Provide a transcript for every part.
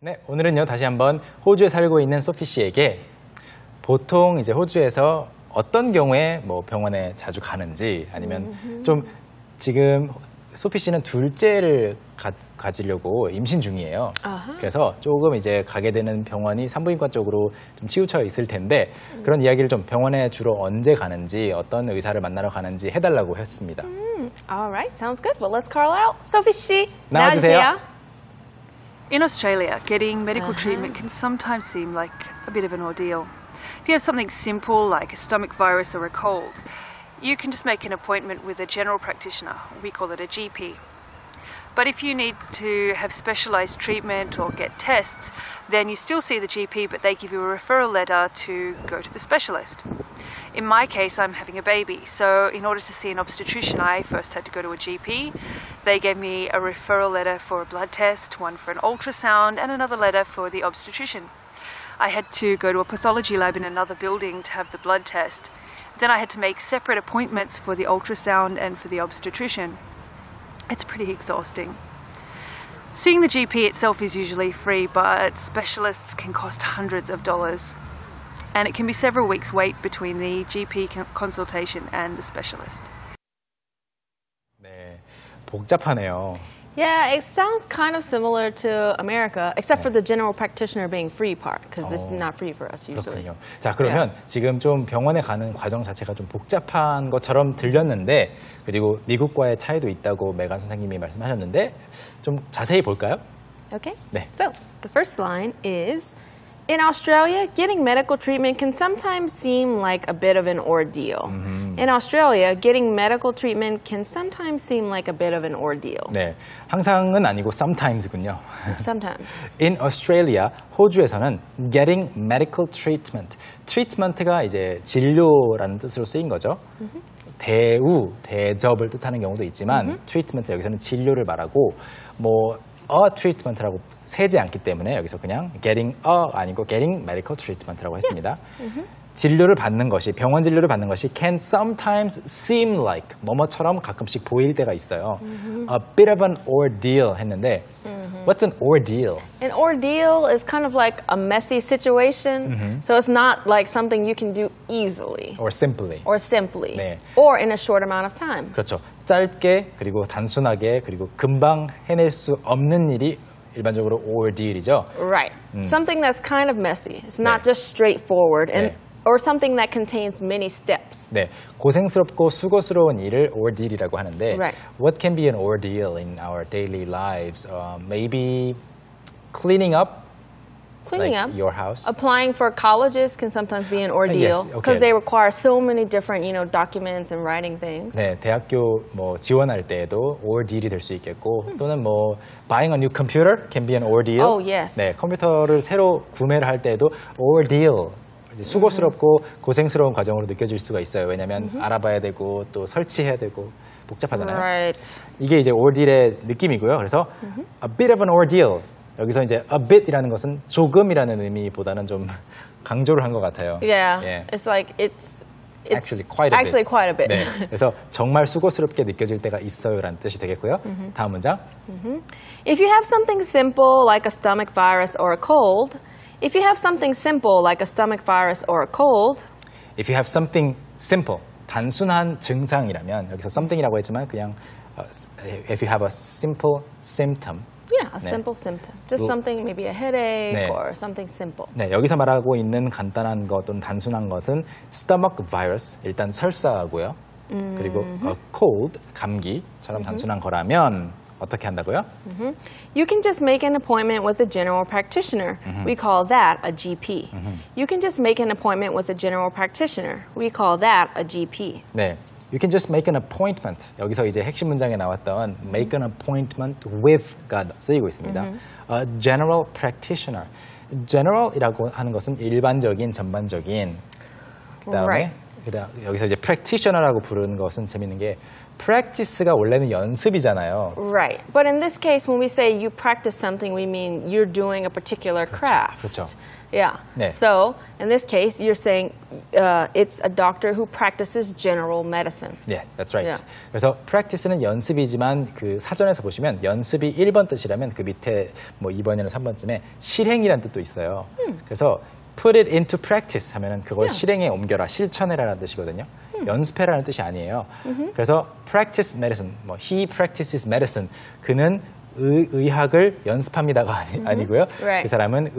네, 오늘은요 다시 한번 호주에 살고 있는 소피 씨에게 보통 이제 호주에서 어떤 경우에 뭐 병원에 자주 가는지 아니면 좀 지금 소피 씨는 둘째를 가지려고 임신 중이에요. 그래서 조금 이제 가게 되는 병원이 산부인과 쪽으로 좀 치우쳐 있을 텐데 그런 이야기를 좀 병원에 주로 언제 가는지 어떤 의사를 만나러 가는지 해달라고 했습니다. Alright, sounds good. Well, let's call out Sophie 씨. 나와주세요. In Australia, getting medical treatment can sometimes seem like a bit of an ordeal. If you have something simple like a stomach virus or a cold, you can just make an appointment with a general practitioner. We call it a GP. But if you need to have specialised treatment or get tests, then you still see the GP, but they give you a referral letter to go to the specialist. In my case, I'm having a baby, so in order to see an obstetrician, I first had to go to a GP. They gave me a referral letter for a blood test, one for an ultrasound, and another letter for the obstetrician. I had to go to a pathology lab in another building to have the blood test. Then I had to make separate appointments for the ultrasound and for the obstetrician. It's pretty exhausting. Seeing the GP itself is usually free, but specialists can cost hundreds of dollars. And it can be several weeks wait between the GP consultation and the specialist. 네, 복잡하네요. Yeah, it sounds kind of similar to America, except for the general practitioner being free part, because it's not free for us usually. 그렇군요. 자, 그러면 지금 좀 병원에 가는 과정 자체가 좀 복잡한 것처럼 들렸는데 그리고 미국과의 차이도 있다고 메간 선생님이 말씀하셨는데 좀 자세히 볼까요? Okay. 네. So the first line is, in Australia, getting medical treatment can sometimes seem like a bit of an ordeal. In Australia, getting medical treatment can sometimes seem like a bit of an ordeal. 네, 항상은 아니고 sometimes군요. Sometimes. In Australia, 호주에서는 getting medical treatment. treatment가 이제 진료라는 뜻으로 쓰인 거죠. 대우, 대접을 뜻하는 경우도 있지만 treatment 여기서는 진료를 말하고 뭐 a treatment라고 세지 않기 때문에 여기서 그냥 getting a 아니고 getting medical treatment라고 했습니다. 진료를 받는 것이 병원 진료를 받는 것이 can sometimes seem like 뭐뭐처럼 가끔씩 보일 때가 있어요. A bit of an ordeal 했는데 what's an ordeal? An ordeal is kind of like a messy situation, so it's not like something you can do easily or simply. or simply 네. or in a short amount of time. 그렇죠. 짧게 그리고 단순하게 그리고 금방 해낼 수 없는 일이 일반적으로 ordeal이죠. Right. Something that's kind of messy. It's not 네. just straightforward and 네. or something that contains many steps. 네, 고생스럽고 수고스러운 일을 ordeal이라고 하는데 Right. What can be an ordeal in our daily lives? Maybe cleaning up Cleaning like up. your house. Applying for colleges can sometimes be an ordeal yes, because okay. they require so many different, documents and writing things. 네, 대학교 뭐 지원할 때에도 ordeal이 될 수 있겠고 또는 뭐 buying a new computer can be an ordeal. Oh, yes. 네, 컴퓨터를 새로 구매를 할 때에도 ordeal. 수고스럽고 고생스러운 과정으로 느껴질 수가 있어요. 왜냐하면 알아봐야 되고 또 설치해야 되고 복잡하잖아요. Right. 이게 이제 ordeal의 느낌이고요. 그래서 a bit of an ordeal. 여기서 이제 a bit이라는 것은 조금이라는 의미보다는 좀 강조를 한 것 같아요. Yeah. 예. It's like it's Actually quite a bit. actually quite a bit. 네, 그래서 정말 수고스럽게 느껴질 때가 있어요라는 뜻이 되겠고요. 다음 문장. If you have something simple like a stomach virus or a cold, if you have something simple like a stomach virus or a cold, If you have something simple, 단순한 증상이라면 여기서 something이라고 했지만 그냥 if you have a simple symptom. yeah, a 네. simple symptom. Just something, maybe a headache 네. or something simple. 네, 여기서 말하고 있는 간단한 것 또는 단순한 것은 stomach virus, 일단 설사고요. 그리고 a cold, 감기처럼 단순한 거라면 어떻게 한다고요? You can just make an appointment with a general practitioner. We call that a GP. You can just make an appointment with a general practitioner. We call that a GP. 네, you can just make an appointment. 여기서 이제 핵심 문장에 나왔던 make an appointment with가 쓰이고 있습니다. A general practitioner. general이라고 하는 것은 일반적인, 전반적인. 그다음에 Right. 그다음 여기서 이제 practitioner라고 부르는 것은 재밌는 게 practice가 원래는 연습이잖아요. Right. But in this case, when we say you practice something, we mean you're doing a particular craft. 그렇죠. Yeah. 네. So in this case, you're saying it's a doctor who practices general medicine. 네, that's right. Yeah. 그래서 practice는 연습이지만 그 사전에서 보시면 연습이 1번 뜻이라면 그 밑에 뭐 2번이나 3번쯤에 실행이라는 뜻도 있어요. 그래서 put it into practice 하면은 그걸 실행에 옮겨라, 실천해라라는 뜻이거든요. 연습해라는 뜻이 아니에요. 그래서 practice medicine, 뭐 he practices medicine, 그는 의학을 연습합니다가 아니고요. Right. 그 사람은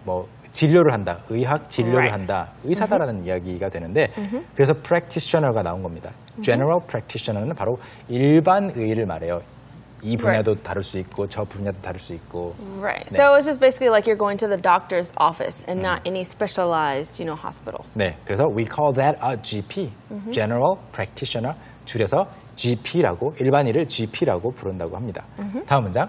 뭐 진료를 한다, 의학 진료를 Right. 한다, 의사다라는 이야기가 되는데 그래서 practitioner가 나온 겁니다. General practitioner는 바로 일반 의를 말해요. 이 분야도 다를 수 있고 저 분야도 다를 수 있고. Right. 네. So it's just basically like you're going to the doctor's office and not any specialized, hospitals. 네, 그래서 we call that a GP, General Practitioner, 줄여서 GP라고 일반의를 GP라고 부른다고 합니다. 다음 문장.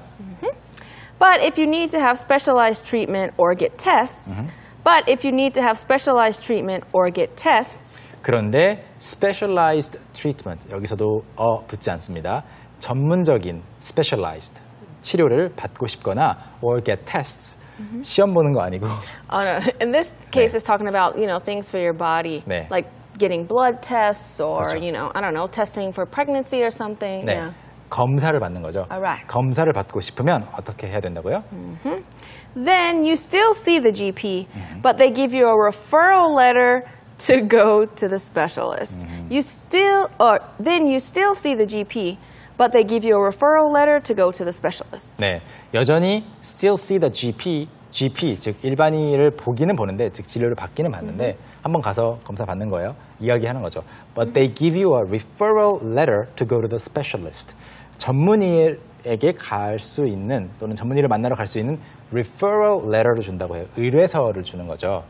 But if you need to have specialized treatment or get tests, but if you need to have specialized treatment or get tests, 그런데 specialized treatment 여기서도 붙지 않습니다. 전문적인 specialized 치료를 받고 싶거나 or get tests 시험 보는 거 아니고 oh no, in this case, it's talking about things for your body, 네. like getting blood tests or 그렇죠. I don't know, testing for pregnancy or something. 네, Yeah. 검사를 받는 거죠. Alright. 검사를 받고 싶으면 어떻게 해야 된다고요? Then you still see the GP, but they give you a referral letter to go to the specialist. Then you still see the GP, but they give you a referral letter to go to the specialist. 네, 여전히 still see the GP, 즉 일반의를 보기는 보는데, 즉 진료를 받기는 받는데 한번 가서 검사 받는 거예요. 이야기하는 거죠. But they give you a referral letter to go to the specialist. 전문의에게 갈 수 있는 또는 전문의를 만나러 갈 수 있는 referral letter를 준다고 해요. 의뢰서를 주는 거죠.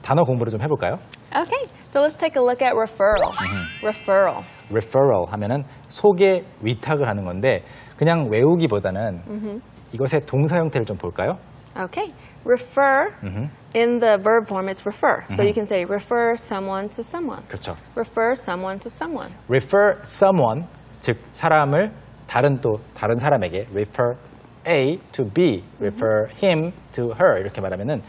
단어 공부를 좀 해볼까요? Okay, so let's take a look at referral. Referral. referral 하면은 소개 위탁을 하는 건데 그냥 외우기보다는 이것의 동사 형태를 좀 볼까요? Okay, refer. In the verb form, it's refer. So you can say refer someone to someone. 그렇죠. Refer someone to someone. refer someone, 즉 사람을 다른 사람에게 refer A to B, refer him to her 이렇게 말하면은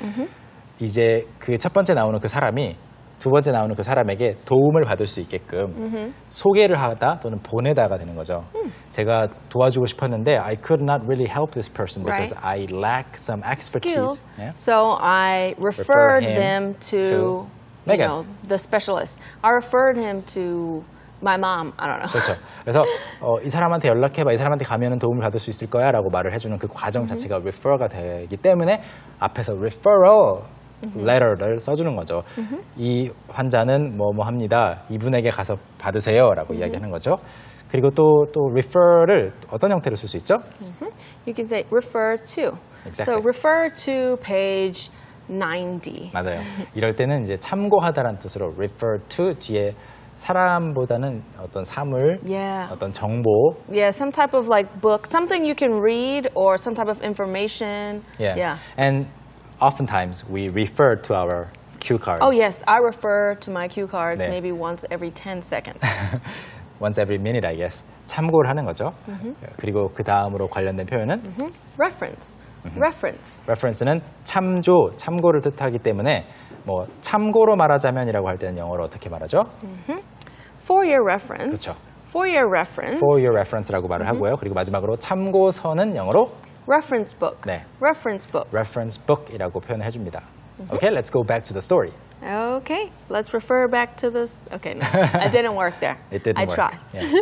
이제 그 첫 번째 나오는 그 사람이 두 번째 나오는 그 사람에게 도움을 받을 수 있게끔 소개를 하다 또는 보내다가 되는 거죠. 제가 도와주고 싶었는데 I could not really help this person because I lack some expertise. Skills. 네. So I referred him them to Megan. the specialist. I referred him to my mom. I don't know. 그렇죠. 그래서 이 사람한테 연락해봐. 이 사람한테 가면은 도움을 받을 수 있을 거야 라고 말을 해주는 그 과정 자체가 refer가 되기 때문에 앞에서 referral letter를 써주는 거죠. 이 환자는 뭐 합니다. 이분에게 가서 받으세요 라고 이야기하는 거죠. 그리고 또 refer를 어떤 형태로 쓸 수 있죠? You can say refer to. Exactly. So refer to page 90. 맞아요. 이럴 때는 이제 참고하다라는 뜻으로 refer to 뒤에 사람보다는 어떤 사물, Yeah. 어떤 정보, Yeah, some type of like book, something you can read or some type of information. Yeah. And oftentimes we refer to our cue cards. Oh yes, I refer to my cue cards 네. maybe once every 10 seconds. Once every minute, I guess. 참고를 하는 거죠. 그리고 그 다음으로 관련된 표현은 Reference. Reference. reference는 참고를 뜻하기 때문에 뭐 참고로 말하자면이라고 할 때는 영어로 어떻게 말하죠? For your reference. 그렇죠. For your reference. For your reference라고 말을 하고요. 그리고 마지막으로 참고서는 영어로 Reference book. 네. Reference book. reference book이라고 표현을 해줍니다. Okay, let's go back to the story. Okay, let's refer back to this. Okay, no, I didn't work there. It didn't I work. tried. Yeah.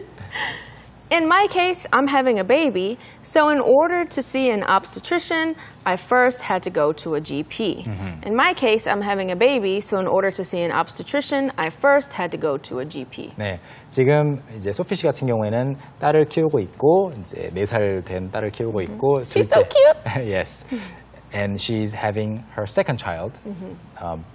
In my case, I'm having a baby, so in order to see an obstetrician, I first had to go to a GP. In my case, I'm having a baby, so in order to see an obstetrician, I first had to go to a GP. 네, 지금 이제 소피 씨 같은 경우에는 딸을 키우고 있고 이제 4살 된 딸을 키우고 있고 She's so cute. yes. And she's having her second child,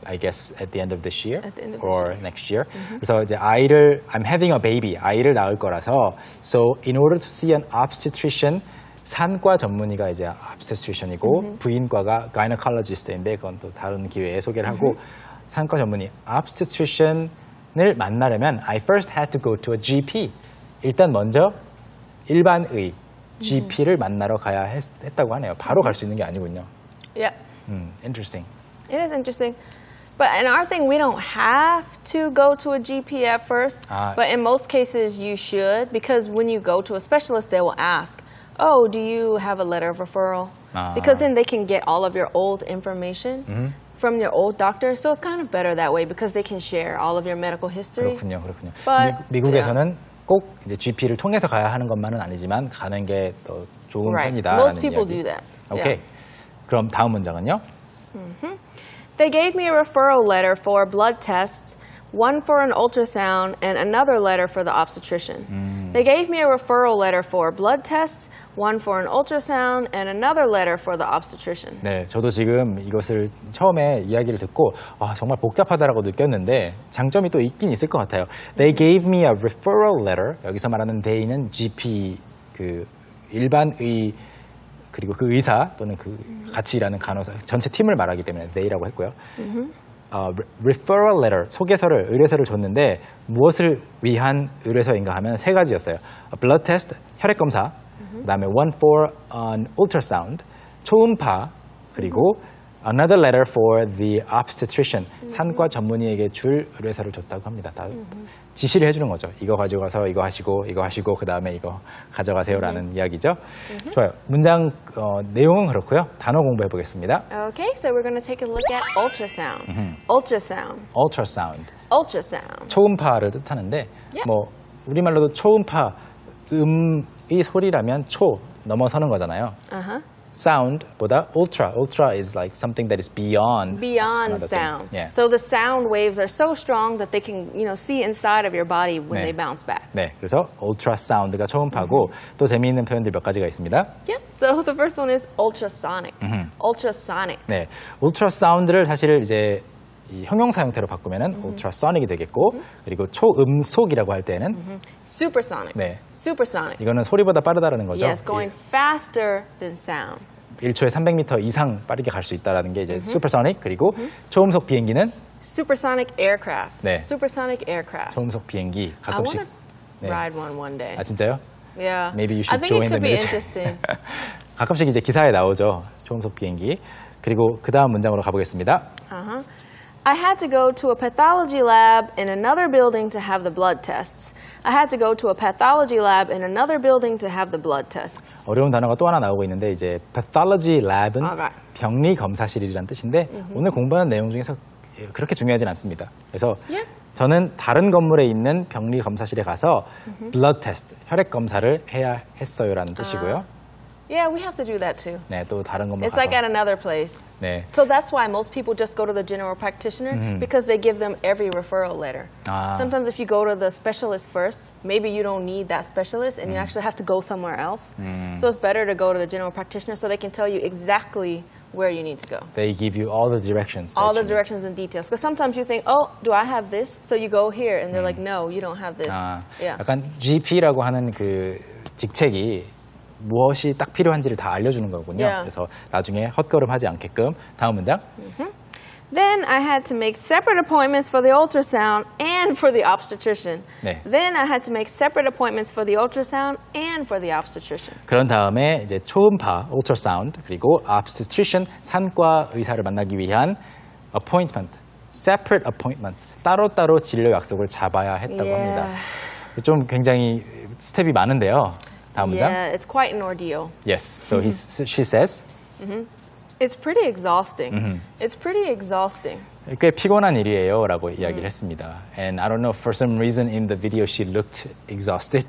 I guess at the end of this year At the end of or this year. next year. 그래서 이제 I'm having a baby, 아이를 낳을 거라서 so in order to see an obstetrician, 산과 전문의가 이제 obstetrician이고 부인과가 gynecologist인데 그건 또 다른 기회에 소개를 하고 산과 전문의 obstetrician 의사를 만나려면 I first had to go to a GP. 일단 먼저 일반의 GP를 만나러 가야 했다고 하네요. 바로 갈 수 있는 게 아니군요. Yep. Interesting. It is interesting. But in our thing, we don't have to go to a GP at first. But in most cases, you should. Because when you go to a specialist, they will ask, oh, do you have a letter of referral? Because then they can get all of your old information from your old doctor. So it's kind of better that way because they can share all of your medical history. 그렇군요. But, 미국에서는 꼭 이제 GP를 통해서 가야 하는 것만은 아니지만 가는 게 더 좋은 Right. 편이다라는 Most people 이야기. do that. 오케이. 그럼 다음 문장은요? They gave me a referral letter for blood tests, one for an ultrasound, and another letter for the obstetrician. They gave me a referral letter for blood tests, one for an ultrasound, and another letter for the obstetrician. 네, 저도 지금 이것을 처음에 이야기를 듣고 정말 복잡하다라고 느꼈는데 장점이 또 있긴 있을 것 같아요. They gave me a referral letter. 여기서 말하는 they는 GP 그 일반의 그리고 그 의사 또는 그 같이 일하는 간호사 전체 팀을 말하기 때문에 they라고 했고요. referral letter 소개서를 의뢰서를 줬는데 무엇을 위한 의뢰서인가 하면 세 가지였어요. blood test 혈액 검사, 그다음에 one for an ultrasound 초음파 그리고 another letter for the obstetrician 산과 전문의에게 줄 의뢰서를 줬다고 합니다. 다 지시를 해주는 거죠. 이거 가져가서 이거 하시고 그 다음에 이거 가져가세요라는 이야기죠. 좋아요. 문장 내용은 그렇고요. 단어 공부해 보겠습니다. Okay, so we're going to take a look at ultrasound. Ultrasound. ultrasound. Ultrasound. 초음파를 뜻하는데 뭐 우리말로도 초음파 음의 소리라면 초 넘어서는 거잖아요. sound보다 ultra is like something that is beyond Beyond sound. So the sound waves are so strong that they can, see inside of your body when they bounce back. 네, 그래서 ultrasound가 초음파고 또 재미있는 표현들 몇 가지가 있습니다. Yep. So the first one is ultrasonic. Ultrasonic. 네, ultrasound를 사실 이제 이 형용사 형태로 바꾸면은 ultrasonic이 되겠고 그리고 초음속이라고 할 때는 Supersonic. 네. Supersonic. 이거는 소리보다 빠르다라는 거죠. Yes, going faster than sound. 1초에 300m 이상 빠르게 갈 수 있다라는 게 이제 supersonic 그리고 초음속 비행기는 Supersonic aircraft. 네. Supersonic aircraft. 초음속 비행기 I 가끔씩 want to ride one day. 아 진짜요? Yeah. Maybe you I should think join it the could be military. interesting. 가끔씩 이제 기사에 나오죠. 초음속 비행기. 그리고 그 다음 문장으로 가보겠습니다. I had to go to a pathology lab in another building to have the blood tests. I had to go to a pathology lab in another building to have the blood tests. 어려운 단어가 또 하나 나오고 있는데 이제 pathology lab은 Alright. 병리 검사실이라는 뜻인데 오늘 공부하는 내용 중에서 그렇게 중요하진 않습니다. 그래서 저는 다른 건물에 있는 병리 검사실에 가서 blood test, 혈액 검사를 해야 했어요라는 뜻이고요. Yeah, we have to do that too. 네, 또 다른 건물 It's 가서. like at another place. 네. So that's why most people just go to the general practitioner because they give them every referral letter. Sometimes if you go to the specialist first, maybe you don't need that specialist and you actually have to go somewhere else. So it's better to go to the general practitioner so they can tell you exactly where you need to go. They give you all the directions. All the directions and details. Because sometimes you think, oh, do I have this? So you go here and they're like, no, you don't have this. Yeah. 약간 GP라고 하는 그 직책이 무엇이 딱 필요한지를 다 알려주는 거군요. Yeah. 그래서 나중에 헛걸음하지 않게끔 다음 문장. Then I had to make separate appointments for the ultrasound and for the obstetrician. 네. Then I had to make separate appointments for the ultrasound and for the obstetrician. 그런 다음에 이제 초음파, ultrasound 그리고 obstetrician 산과 의사를 만나기 위한 appointment, separate appointments 따로따로 진료 약속을 잡아야 했다고 합니다. 좀 굉장히 스텝이 많은데요. 다음 문장. Yeah, it's quite an ordeal. Yes. So she says. It's pretty exhausting. It's pretty exhausting. 꽤 피곤한 일이에요라고 이야기를 했습니다. And I don't know, for some reason in the video she looked exhausted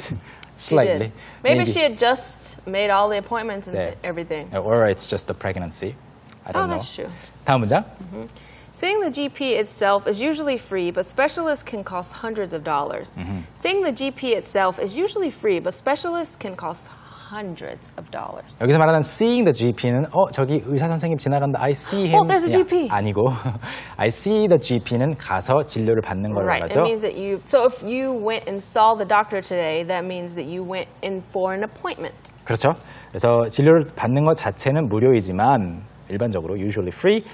slightly. Maybe she had just made all the appointments and 네. everything. Or it's just the pregnancy. I don't know. That's true. 다음 문장. Seeing the GP itself is usually free, but specialists can cost hundreds of dollars. Seeing the GP itself is usually free, but specialists can cost hundreds of dollars. 여기서 말하는 seeing the GP는 저기 의사 선생님 지나간다. I see him. there's a GP. 아니고 I see the GP는 가서 진료를 받는 걸 Right. 말하죠. It means that so if you went and saw the doctor today, that means that you went in for an appointment. 그렇죠. 그래서 진료를 받는 것 자체는 무료이지만 일반적으로 usually free,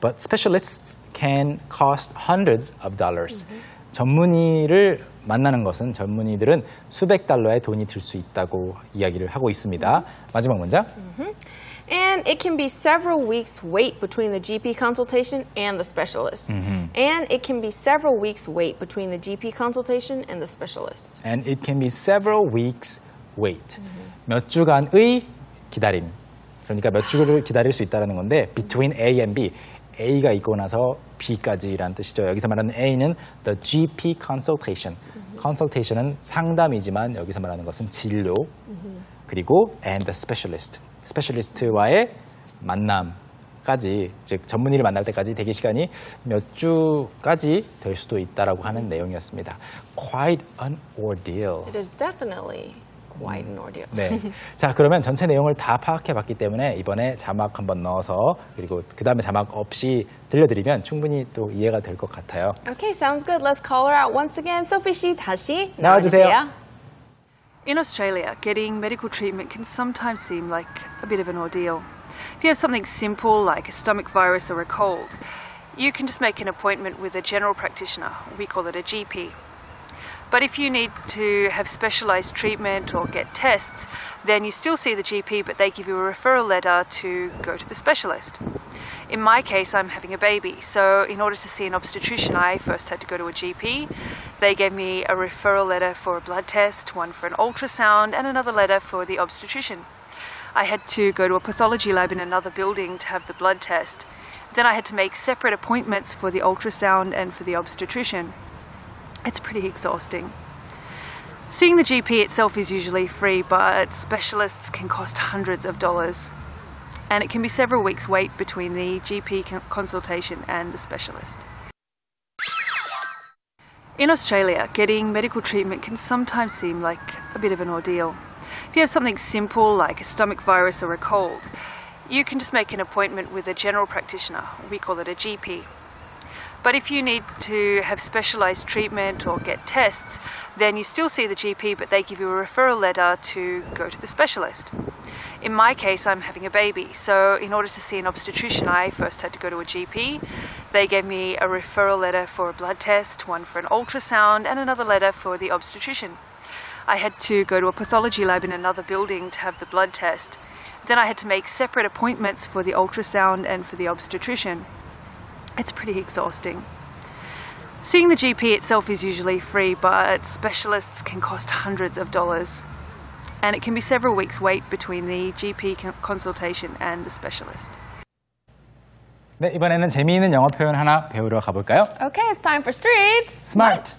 but specialists can cost hundreds of dollars. 전문의를 만나는 것은 전문의들은 수백 달러의 돈이 들 수 있다고 이야기를 하고 있습니다. 마지막 문장. And it can be several weeks wait between the GP consultation and the specialist. And it can be several weeks wait between the GP consultation and the specialist. And it can be several weeks wait. 몇 주간의 기다림. 그러니까 몇 주를 기다릴 수 있다는 건데 between A and B. A가 있고 나서 B까지라는 뜻이죠. 여기서 말하는 A는 the GP consultation. consultation은 상담이지만 여기서 말하는 것은 진료. 그리고 and the specialist. 스페셜리스트와의 만남까지, 즉 전문의를 만날 때까지 대기 시간이 몇 주까지 될 수도 있다라고 하는 내용이었습니다. Quite an ordeal. It is definitely quite an ordeal. 네. 자, 그러면 전체 내용을 다 파악해봤기 때문에 이번에 자막 한번 넣어서 그리고 그 다음에 자막 없이 들려드리면 충분히 또 이해가 될 것 같아요. Okay, sounds good. Let's call her out once again. Sophie 씨 다시 나와주세요. 나와주세요. In Australia, getting medical treatment can sometimes seem like a bit of an ordeal. If you have something simple like a stomach virus or a cold, you can just make an appointment with a general practitioner. We call it a GP. But if you need to have specialised treatment or get tests, then you still see the GP, but they give you a referral letter to go to the specialist. In my case, I'm having a baby, so in order to see an obstetrician, I first had to go to a GP. They gave me a referral letter for a blood test, one for an ultrasound, and another letter for the obstetrician. I had to go to a pathology lab in another building to have the blood test. Then I had to make separate appointments for the ultrasound and for the obstetrician. It's pretty exhausting. Seeing the GP itself is usually free, but specialists can cost hundreds of dollars. And it can be several weeks wait between the GP consultation and the specialist. In Australia, getting medical treatment can sometimes seem like a bit of an ordeal. If you have something simple like a stomach virus or a cold, you can just make an appointment with a general practitioner. We call it a GP. But if you need to have specialised treatment or get tests, then you still see the GP, but they give you a referral letter to go to the specialist. In my case, I'm having a baby, so in order to see an obstetrician, I first had to go to a GP. They gave me a referral letter for a blood test, one for an ultrasound, and another letter for the obstetrician. I had to go to a pathology lab in another building to have the blood test. Then I had to make separate appointments for the ultrasound and for the obstetrician. It's pretty exhausting. Seeing the GP itself is usually free, but specialists can cost hundreds of dollars. And it can be several weeks wait between the GP consultation and the specialist. 네, 이번에는 재미있는 영어 표현 하나 배우러 가볼까요? Okay, it's time for Street Smart!